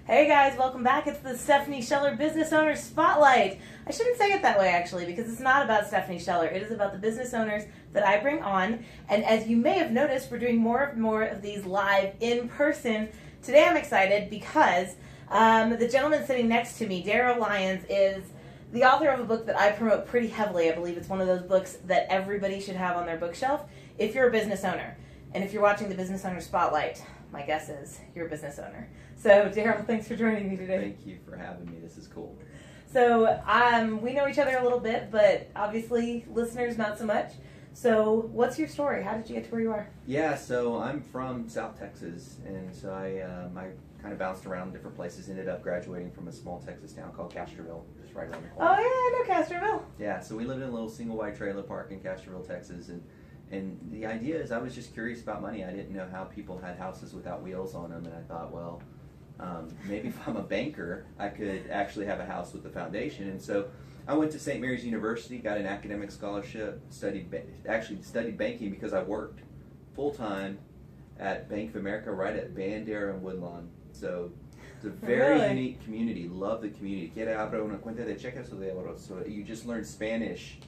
Hey guys, welcome back. It's the Stephanie Scheller Business Owner Spotlight. I shouldn't say it that way actually because it's not about Stephanie Scheller. It is about the business owners that I bring on. And as you may have noticed, we're doing more of these live in person. Today I'm excited because the gentleman sitting next to me, Darryl Lyons, is the author of a book that I promote pretty heavily. I believe it's one of those books that everybody should have on their bookshelf if you're a business owner. And if you're watching the Business Owner Spotlight, my guess is you're a business owner. So, Darryl, thanks for joining me today. Thank you for having me. This is cool. So, we know each other a little bit, but obviously listeners not so much. So, what's your story? How did you get to where you are? Yeah, so I'm from South Texas, and so I kind of bounced around different places. Ended up graduating from a small Texas town called Castroville, just right around the corner. Oh yeah, I know Castroville. Yeah, so we lived in a little single-wide trailer park in Castroville, Texas, and the idea is I was just curious about money. I didn't know how people had houses without wheels on them, and I thought, well, maybe if I'm a banker, I could actually have a house with the foundation. And so I went to St. Mary's University, got an academic scholarship, studied banking because I worked full-time at Bank of America right at Bandera and Woodlawn. So it's a very Really? unique community. Love the community. Quiere abrir una cuenta de cheques o de euros. So you just learn Spanish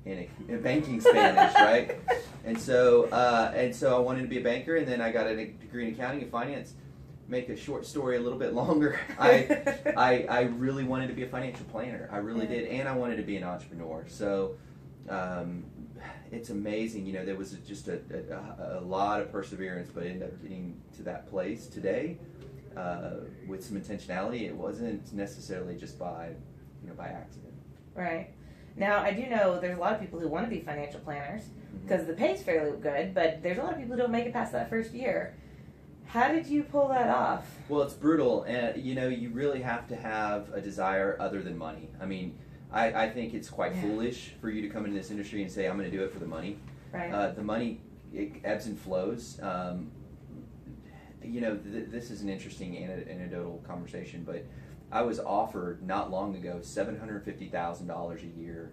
in banking Spanish, right? And so I wanted to be a banker, and then I got a degree in accounting and finance. Make a short story a little bit longer. I really wanted to be a financial planner. I really did, and I wanted to be an entrepreneur. So it's amazing. You know, there was just a lot of perseverance, but ended up getting to that place today with some intentionality. It wasn't necessarily just by accident. Right. Now, I do know there's a lot of people who want to be financial planners because the pay's fairly good, but there's a lot of people who don't make it past that first year. How did you pull that off? Well, it's brutal, and you really have to have a desire other than money. I mean, I think it's quite foolish for you to come into this industry and say, I'm going to do it for the money. Right. The money, it ebbs and flows. This is an interesting anecdotal conversation, but I was offered not long ago $750,000 a year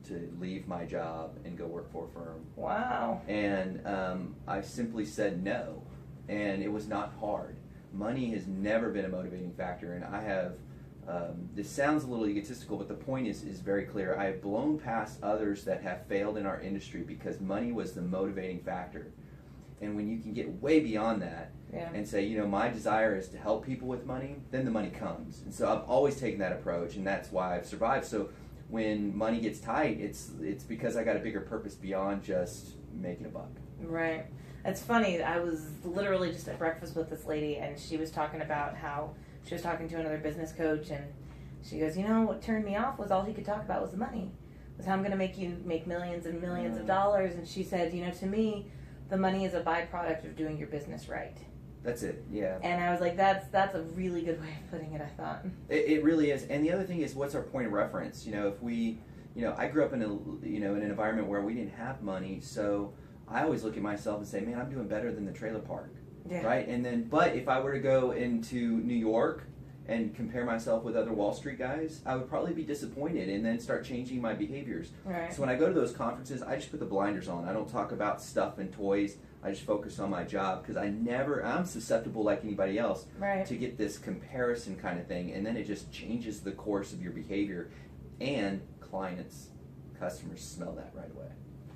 to leave my job and go work for a firm. Wow. And I simply said no. And it was not hard. Money has never been a motivating factor, and I have, this sounds a little egotistical, but the point is very clear. I have blown past others that have failed in our industry because money was the motivating factor. And when you can get way beyond that and say, my desire is to help people with money, then the money comes. And so I've always taken that approach, and that's why I've survived. So when money gets tight, it's because I got a bigger purpose beyond just making a buck. Right. It's funny, I was literally just at breakfast with this lady, and she was talking about how she was talking to another business coach, and she goes, what turned me off was all he could talk about was the money, was how I'm going to make you make millions and millions of dollars. And she said, to me, the money is a byproduct of doing your business right. That's it, yeah. And I was like, that's a really good way of putting it, I thought. It really is. And the other thing is, what's our point of reference? If we, I grew up in in an environment where we didn't have money, so I always look at myself and say, man, I'm doing better than the trailer park, right? And then, but if I were to go into New York and compare myself with other Wall Street guys, I would probably be disappointed and then start changing my behaviors. Right. So when I go to those conferences, I just put the blinders on. I don't talk about stuff and toys. I just focus on my job because I'm susceptible like anybody else to get this comparison kind of thing, and then it just changes the course of your behavior, and customers smell that right away.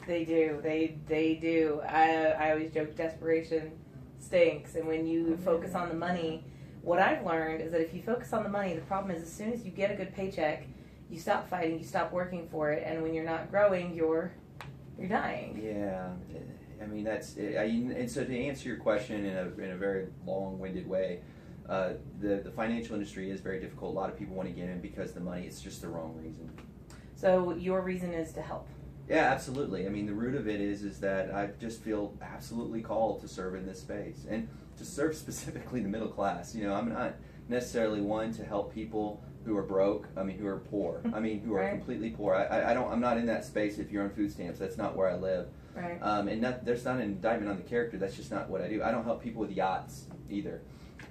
They do. They do. I always joke desperation stinks. And when you focus on the money, what I've learned is that if you focus on the money, the problem is as soon as you get a good paycheck, you stop fighting, you stop working for it, and when you're not growing, you're dying. Yeah. I mean, that's it. And so to answer your question in a very long-winded way, the financial industry is very difficult. A lot of people want to get in because the money, it's just the wrong reason. So your reason is to help. Yeah, absolutely. I mean, the root of it is that I just feel absolutely called to serve in this space and to serve specifically the middle class. I'm not necessarily one to help people who are broke. I mean, who are poor. I mean, who are completely poor. I'm not in that space. If you're on food stamps, that's not where I live. Right. There's not an indictment on the character. That's just not what I do. I don't help people with yachts either.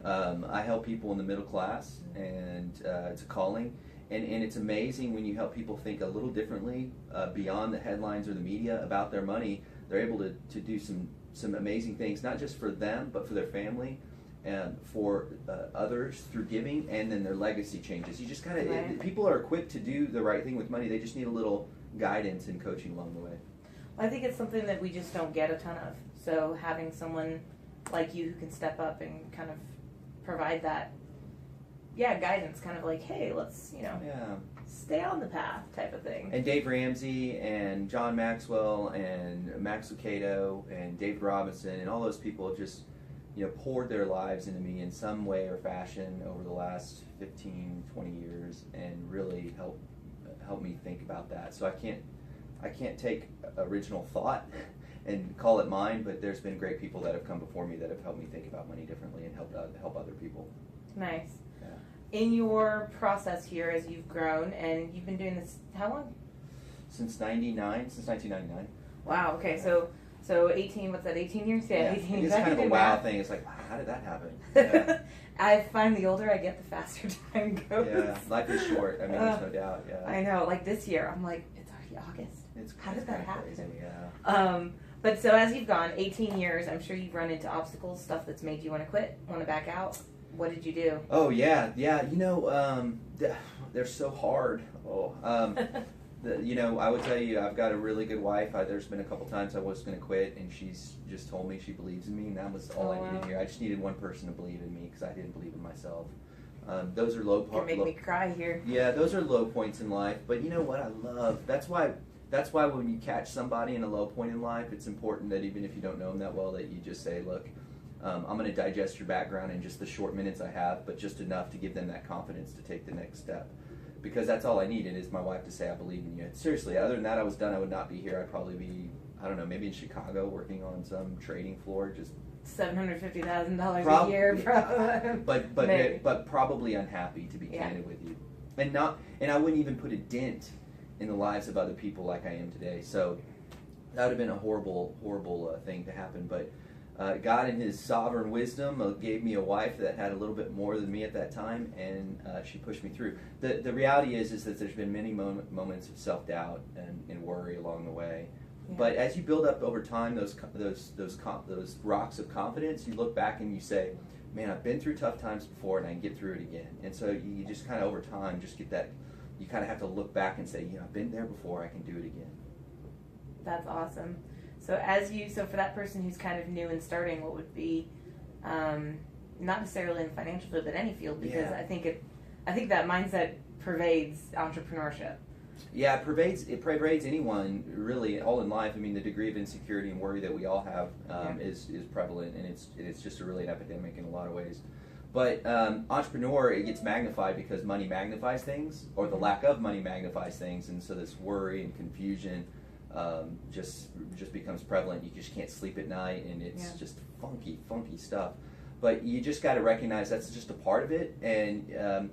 I help people in the middle class, and it's a calling. And it's amazing when you help people think a little differently beyond the headlines or the media about their money. They're able to do some amazing things, not just for them, but for their family. for others through giving, and then their legacy changes. You just gotta. Right. People are equipped to do the right thing with money. They just need a little guidance and coaching along the way. I think it's something that we just don't get a ton of. So having someone like you who can step up and kind of provide that, guidance, kind of like, hey, let's, stay on the path type of thing. And Dave Ramsey and John Maxwell and Max Lucado and Dave Robinson and all those people have just, poured their lives into me in some way or fashion over the last 15, 20 years and really helped me think about that. So I can't take original thought and call it mine, but there's been great people that have come before me that have helped me think about money differently and help other people. Nice. Yeah. In your process here, as you've grown, and you've been doing this how long? Since 1999. Wow. Okay. So 18. What's that? 18 years? Yeah. 18 years. It's kind of a wow thing. It's like, wow, how did that happen? Yeah. I find the older I get, the faster time goes. Yeah. Life is short. I mean, there's no doubt. Yeah. I know. Like this year, I'm like, it's already August. How did that happen? Crazy, yeah. But so as you've gone 18 years, I'm sure you've run into obstacles, stuff that's made you want to quit, want to back out. What did you do? Oh yeah. They're so hard. I would tell you, I've got a really good wife. There's been a couple times I was going to quit, and she's just told me she believes in me, and that was all I needed here. I just needed one person to believe in me because I didn't believe in myself. Those are low points. You make me cry here. Yeah, those are low points in life. But you know what I love? That's why when you catch somebody in a low point in life, it's important that even if you don't know them that well, that you just say, look, I'm going to digest your background in just the short minutes I have, but just enough to give them that confidence to take the next step. Because that's all I needed is my wife to say, I believe in you. Seriously, other than that, I was done. I would not be here. I'd probably be, I don't know, maybe in Chicago working on some trading floor, just $750,000 a year, probably. But probably unhappy, to be candid with you, and I wouldn't even put a dent in the lives of other people like I am today. So that would have been a horrible thing to happen. But God, in His sovereign wisdom, gave me a wife that had a little bit more than me at that time, and she pushed me through. The reality is that there's been many moments of self-doubt and worry along the way. Yeah. But as you build up over time those rocks of confidence, you look back and you say, man, I've been through tough times before and I can get through it again. And so you just kind of over time just get that, you kind of have to look back and say, I've been there before, I can do it again. That's awesome. So for that person who's kind of new and starting, what would be, not necessarily in the financial field, but any field, because I think that mindset pervades entrepreneurship. Yeah, it pervades anyone, really, all in life. I mean, the degree of insecurity and worry that we all have is prevalent, and it's just really an epidemic in a lot of ways. But entrepreneur, it gets magnified because money magnifies things, or the lack of money magnifies things, and so this worry and confusion just becomes prevalent. You just can't sleep at night, and it's just funky stuff. But you just got to recognize that's just a part of it, and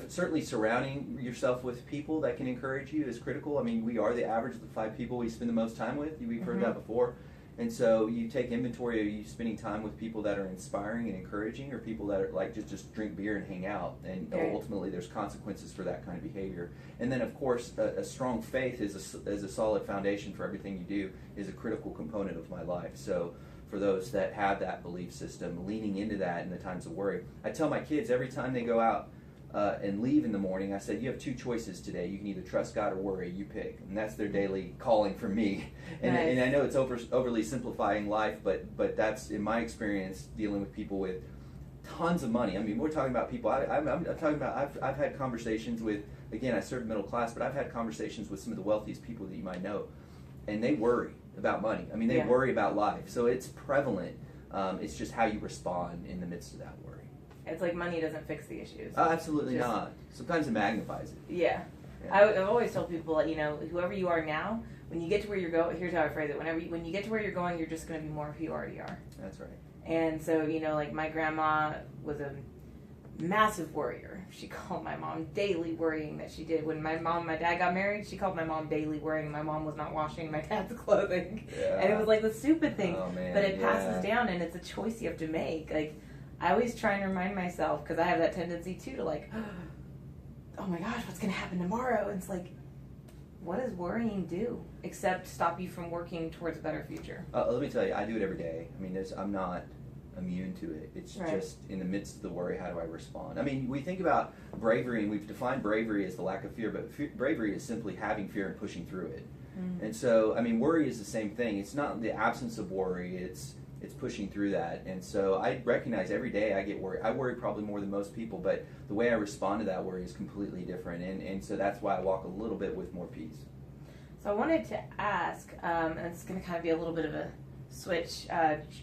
certainly surrounding yourself with people that can encourage you is critical. I mean, we are the average of the 5 people we spend the most time with. We've heard that before. And so you take inventory. Are you spending time with people that are inspiring and encouraging, or people that are like just drink beer and hang out? And ultimately, there's consequences for that kind of behavior. And then, of course, a strong faith is a solid foundation for everything you do, is a critical component of my life. So for those that have that belief system, leaning into that in the times of worry, I tell my kids every time they go out and leave in the morning, I said, you have 2 choices today. You can either trust God or worry. You pick. And that's their daily calling from me. And, and I know it's overly simplifying life, but that's, in my experience, dealing with people with tons of money. I mean, we're talking about people, I'm talking about, I've had conversations with, again, I serve middle class, but I've had conversations with some of the wealthiest people that you might know, and they worry about money. I mean, they worry about life. So it's prevalent. It's just how you respond in the midst of that worry. It's like money doesn't fix the issues. Absolutely not. Sometimes it magnifies it. Yeah. I've always told people that, whoever you are now, when you get to where you're going, here's how I phrase it. When you get to where you're going, you're just going to be more of who you already are. That's right. And so, like my grandma was a massive worrier. She called my mom daily worrying that she did. When my mom and my dad got married, she called my mom daily worrying my mom was not washing my dad's clothing. Yeah. And it was like the stupid thing. Oh, man, but it passes down, and it's a choice you have to make. Like, I always try and remind myself, because I have that tendency too, to like, oh my gosh, what's going to happen tomorrow? And it's like, what does worrying do except stop you from working towards a better future? Let me tell you, I do it every day. I mean, I'm not immune to it. It's Right. just in the midst of the worry, how do I respond? I mean, we think about bravery, and we've defined bravery as the lack of fear, but bravery is simply having fear and pushing through it. And so, I mean, worry is the same thing. It's not the absence of worry, it's pushing through that. And so I recognize every day I get worried. I worry probably more than most people, but the way I respond to that worry is completely different. And so that's why I walk a little bit with more peace. So I wanted to ask, and it's going to kind of be a little bit of a switch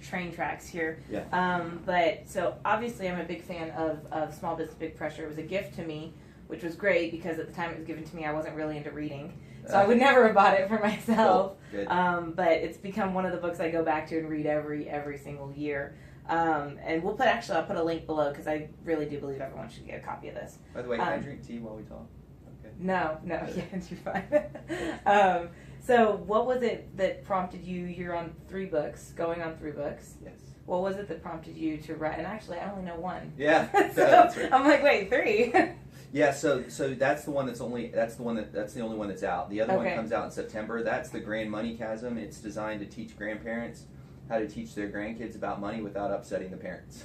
train tracks here. Yeah. But so obviously I'm a big fan of Small Business Big Pressure. It was a gift to me, which was great because at the time it was given to me I wasn't really into reading. So I would never have bought it for myself. Cool. Good. But it's become one of the books I go back to and read every single year. And I'll put a link below because I really do believe everyone should get a copy of this. By the way, can I drink tea while we talk? Okay. No, yeah, you're fine. So what was it that prompted you, you're on 3 books, going on 3 books. Yes. What was it that prompted you to write? And actually, I only know 1. Yeah. So That's right. I'm like, wait, 3. Yeah, so that's the only one that's out. The other one Okay. comes out in September. That's the Grand Money Chasm. It's designed to teach grandparents how to teach their grandkids about money without upsetting the parents.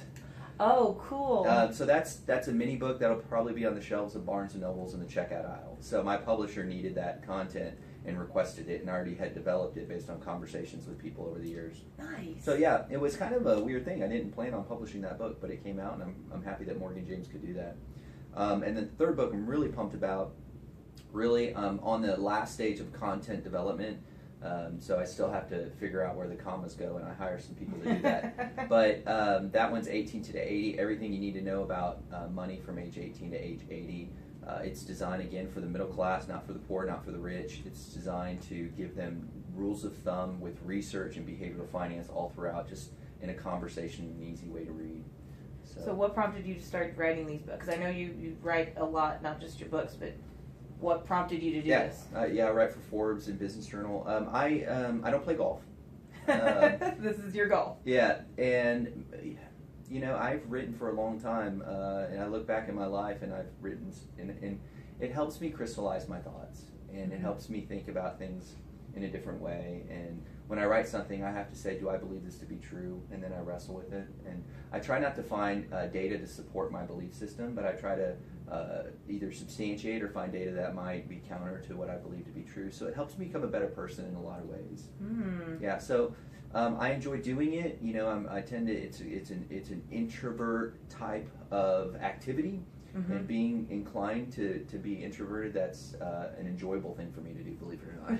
Oh, cool. So that's a mini book that'll probably be on the shelves of Barnes and Nobles in the checkout aisle. So my publisher needed that content and requested it, and I already had developed it based on conversations with people over the years. Nice. So yeah, it was kind of a weird thing. I didn't plan on publishing that book, but it came out, and I'm happy that Morgan James could do that. And then the third book I'm really pumped about, really on the last stage of content development. So I still have to figure out where the commas go, and I hire some people to do that. But that one's 18 to 80, everything you need to know about money from age 18 to age 80. It's designed, again, for the middle class, not for the poor, not for the rich. It's designed to give them rules of thumb with research and behavioral finance all throughout, just in a conversation and an easy way to read. So what prompted you to start writing these books? Because I know you write a lot, not just your books, but what prompted you to do this? Yeah, I write for Forbes and Business Journal. I don't play golf. This is your goal. Yeah, and you know, I've written for a long time, and I look back at my life, and I've written, and it helps me crystallize my thoughts, and it helps me think about things in a different way. And when I write something, I have to say, do I believe this to be true? And then I wrestle with it. And I try not to find data to support my belief system, but I try to either substantiate or find data that might be counter to what I believe to be true. So it helps me become a better person in a lot of ways. Yeah, so I enjoy doing it. You know, I tend to, it's an introvert type of activity. And being inclined to be introverted, that's an enjoyable thing for me to do, believe it or not.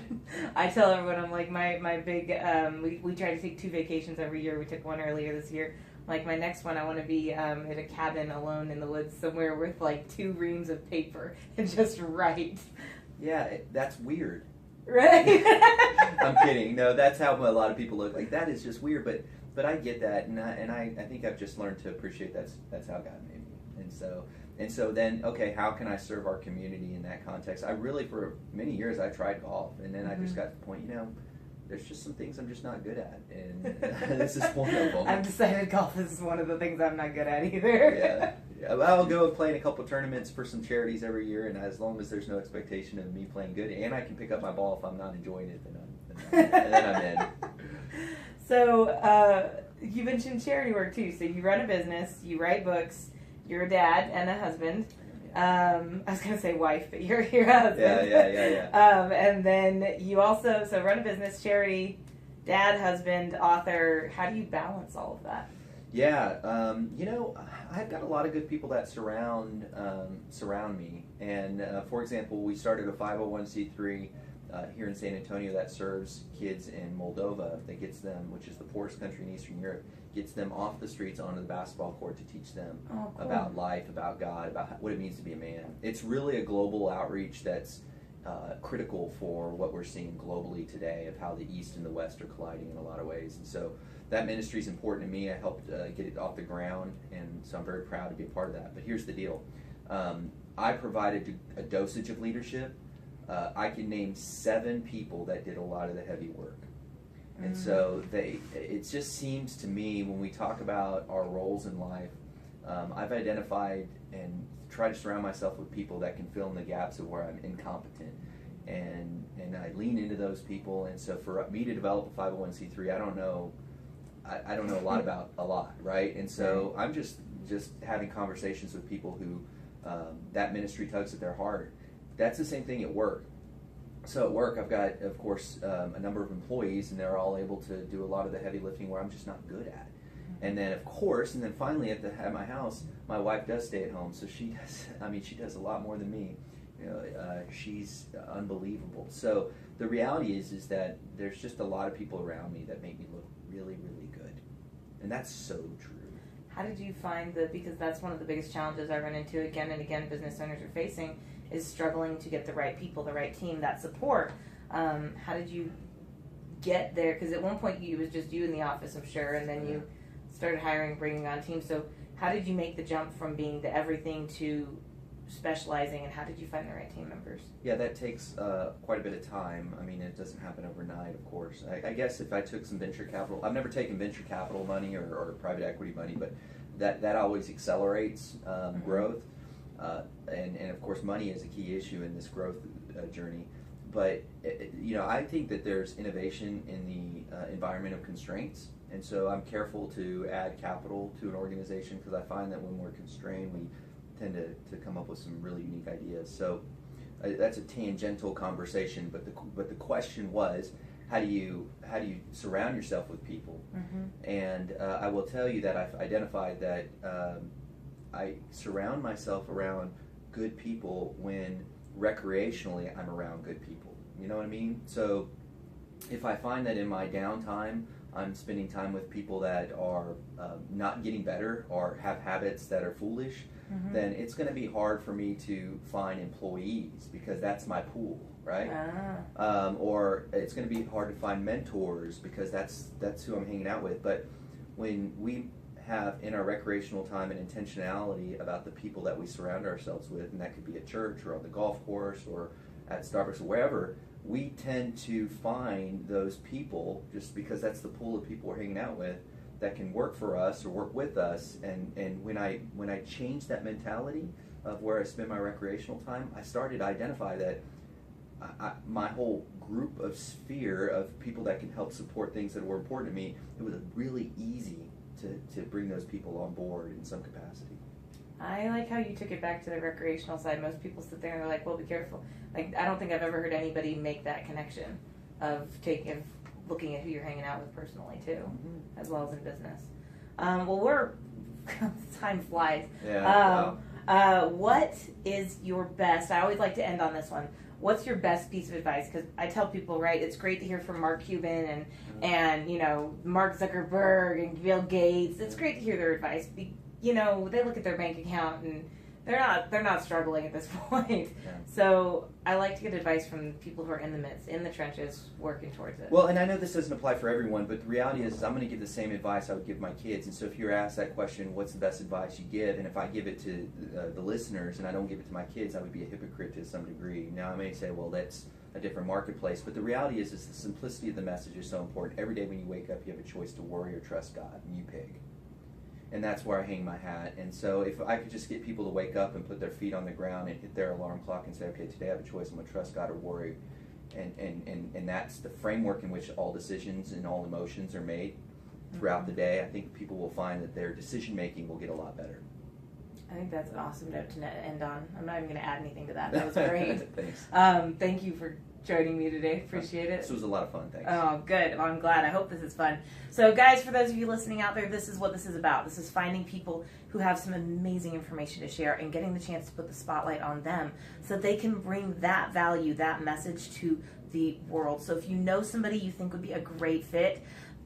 I tell everyone, I'm like, my big, we try to take 2 vacations every year. We took one earlier this year. Like, my next one, I want to be at a cabin alone in the woods somewhere with, like, 2 reams of paper and just write. Yeah, that's weird. Right? I'm kidding. No, that's how a lot of people look. Like, that is just weird, but I get that, and I think I've just learned to appreciate that's how God made me. And so then, okay, how can I serve our community in that context? I really, for many years, I tried golf, and then I just got to the point, you know, there's just some things I'm just not good at, and this is one of them. I've decided golf is one of the things I'm not good at either. Yeah. I'll go and play in a couple tournaments for some charities every year, and as long as there's no expectation of me playing good, and I can pick up my ball if I'm not enjoying it, then I'm in. So you mentioned charity work too. So you run a business, you write books, you're a dad and a husband. I was going to say wife, but you're a husband. Yeah. And then you also, so run a business, charity, dad, husband, author. How do you balance all of that? Yeah, you know, I've got a lot of good people that surround me. And for example, we started a 501c3 here in San Antonio that serves kids in Moldova, that gets them, which is the poorest country in Eastern Europe, gets them off the streets onto the basketball court to teach them about life, about God, about what it means to be a man. It's really a global outreach that's critical for what we're seeing globally today, of how the East and the West are colliding in a lot of ways. And so that ministry is important to me. I helped get it off the ground, and so I'm very proud to be a part of that. But here's the deal. I provided a dosage of leadership. I can name 7 people that did a lot of the heavy work. And so it just seems to me, when we talk about our roles in life, I've identified and tried to surround myself with people that can fill in the gaps of where I'm incompetent. And I lean into those people. And so for me to develop a 501c3, I don't know I don't know a lot about a lot, right? And so I'm just having conversations with people who that ministry tugs at their heart. That's the same thing at work. So at work, I've got, of course, a number of employees, and they're all able to do a lot of the heavy lifting where I'm just not good at. And then, of course, and then finally at my house, my wife does stay at home, so she does. I mean, she does a lot more than me. She's unbelievable. So the reality is that there's just a lot of people around me that make me look really, really good, and that's so true. How did you find because that's one of the biggest challenges I run into again and again business owners are facing, is struggling to get the right people, the right team, that support. How did you get there? Because at one point it was just you in the office, I'm sure, and then you started hiring, bringing on teams. So how did you make the jump from being the everything to specializing, and how did you find the right team members? Yeah, that takes quite a bit of time. I mean, it doesn't happen overnight, of course. I guess if I took some venture capital, I've never taken venture capital money or private equity money, but that always accelerates growth. And of course, money is a key issue in this growth journey. But I think that there's innovation in the environment of constraints, and so I'm careful to add capital to an organization because I find that when we're constrained, we tend to come up with some really unique ideas. So that's a tangential conversation, but the question was, how do you surround yourself with people? Mm-hmm. And I will tell you that I've identified that I surround myself around good people when recreationally I'm around good people. You know what I mean? So if I find that in my downtime I'm spending time with people that are not getting better or have habits that are foolish, mm-hmm. then it's going to be hard for me to find employees because that's my pool, right? Or it's going to be hard to find mentors because that's who I'm hanging out with. But when we have in our recreational time and intentionality about the people that we surround ourselves with, and that could be at church or on the golf course or at Starbucks or wherever, we tend to find those people just because that's the pool of people we're hanging out with that can work for us or work with us. And when I changed that mentality of where I spend my recreational time, I started to identify that my whole group of sphere of people that can help support things that were important to me, it was really easy to bring those people on board in some capacity. I like how you took it back to the recreational side. Most people sit there and they're like, well, be careful. Like, I don't think I've ever heard anybody make that connection of looking at who you're hanging out with personally too, mm-hmm. as well as in business. Well, time flies. Yeah. What is your best, I always like to end on this one, what's your best piece of advice? Because I tell people, right, it's great to hear from Mark Cuban and Mark Zuckerberg and Bill Gates. It's great to hear their advice. They look at their bank account and they're not struggling at this point. Yeah. So I like to get advice from people who are in the midst, in the trenches, working towards it. Well, and I know this doesn't apply for everyone, but the reality is I'm going to give the same advice I would give my kids. And so if you're asked that question, what's the best advice you give? And if I give it to the listeners and I don't give it to my kids, I would be a hypocrite to some degree. Now I may say, well, that's a different marketplace. But the reality is the simplicity of the message is so important. Every day when you wake up, you have a choice to worry or trust God, and you pick. And that's where I hang my hat. And so if I could just get people to wake up and put their feet on the ground and hit their alarm clock and say, okay, today I have a choice, I'm going to trust God or worry. And that's the framework in which all decisions and all emotions are made throughout the day. I think people will find that their decision making will get a lot better. I think that's an awesome note to end on. I'm not even going to add anything to that. That was great. Thanks. Thank you for joining me today. Appreciate it. This was a lot of fun. Thanks. Oh, good. Well, I'm glad. I hope this is fun. So, guys, for those of you listening out there, this is what this is about. This is finding people who have some amazing information to share and getting the chance to put the spotlight on them so that they can bring that value, that message to the world. So if you know somebody you think would be a great fit,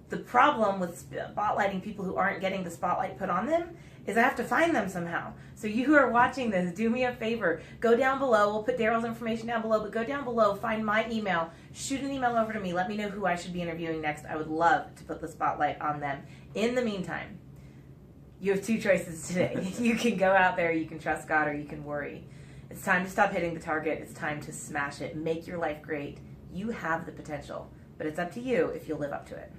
the problem with spotlighting people who aren't getting the spotlight put on them is I have to find them somehow. So you who are watching this, do me a favor. Go down below. We'll put Darryl's information down below, but go down below, find my email, shoot an email over to me. Let me know who I should be interviewing next. I would love to put the spotlight on them. In the meantime, you have two choices today. You can go out there, you can trust God, or you can worry. It's time to stop hitting the target. It's time to smash it. Make your life great. You have the potential, but it's up to you if you'll live up to it.